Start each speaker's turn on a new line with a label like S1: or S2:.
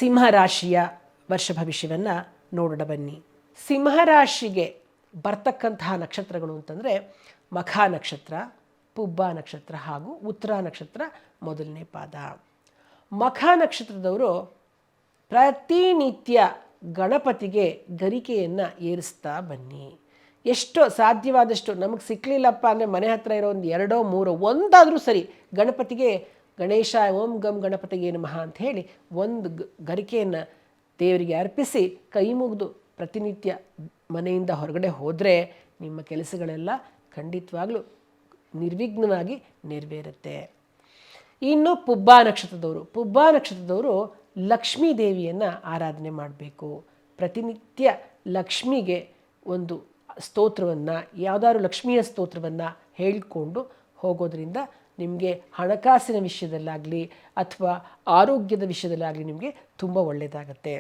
S1: ಸಿಂಹರಾಶಿಯ ವರ್ಷ ಭವಿಷ್ಯವನ್ನು ನೋಡೋಣ ಬನ್ನಿ. ಸಿಂಹರಾಶಿಗೆ ಬರ್ತಕ್ಕಂತಹ ನಕ್ಷತ್ರಗಳು ಅಂತಂದರೆ ಮಖ ನಕ್ಷತ್ರ, ಪುಬ್ಬ ನಕ್ಷತ್ರ ಹಾಗೂ ಉತ್ತರ ನಕ್ಷತ್ರ ಮೊದಲನೇ ಪಾದ. ಮಖ ನಕ್ಷತ್ರದವರು ಪ್ರತಿನಿತ್ಯ ಗಣಪತಿಗೆ ಗರಿಕೆಯನ್ನು ಏರಿಸ್ತಾ ಬನ್ನಿ. ಎಷ್ಟೋ ಸಾಧ್ಯವಾದಷ್ಟು ನಮಗೆ ಸಿಕ್ಕಲಿಲ್ಲಪ್ಪ ಅಂದರೆ ಮನೆ ಹತ್ತಿರ ಇರೋ ಒಂದು 2 3 ಒಂದಾದರೂ ಸರಿ ಗಣಪತಿಗೆ ಗಣೇಶ ಓಂ ಗಂ ಗಣಪತಿಗೆ ನಮಃ ಅಂತ ಹೇಳಿ ಒಂದು ಗರಿಕೆಯನ್ನು ದೇವರಿಗೆ ಅರ್ಪಿಸಿ ಕೈ ಮುಗಿದು ಪ್ರತಿನಿತ್ಯ ಮನೆಯಿಂದ ಹೊರಗಡೆ ಹೋದರೆ ನಿಮ್ಮ ಕೆಲಸಗಳೆಲ್ಲ ಖಂಡಿತವಾಗ್ಲೂ ನಿರ್ವಿಘ್ನವಾಗಿ ನೆರವೇರುತ್ತೆ. ಇನ್ನು ಪುಬ್ಬ ನಕ್ಷತ್ರದವರು ಲಕ್ಷ್ಮೀ ದೇವಿಯನ್ನು ಆರಾಧನೆ ಮಾಡಬೇಕು. ಪ್ರತಿನಿತ್ಯ ಲಕ್ಷ್ಮಿಗೆ ಒಂದು ಸ್ತೋತ್ರವನ್ನು, ಯಾವುದಾದ್ರು ಲಕ್ಷ್ಮಿಯ ಸ್ತೋತ್ರವನ್ನು ಹೇಳಿಕೊಂಡು ಹೋಗೋದ್ರಿಂದ ನಿಮಗೆ ಹಣಕಾಸಿನ ವಿಷಯದಲ್ಲಾಗಲಿ ಅಥವಾ ಆರೋಗ್ಯದ ವಿಷಯದಲ್ಲಾಗಲಿ ನಿಮಗೆ ತುಂಬ ಒಳ್ಳೆಯದಾಗತ್ತೆ.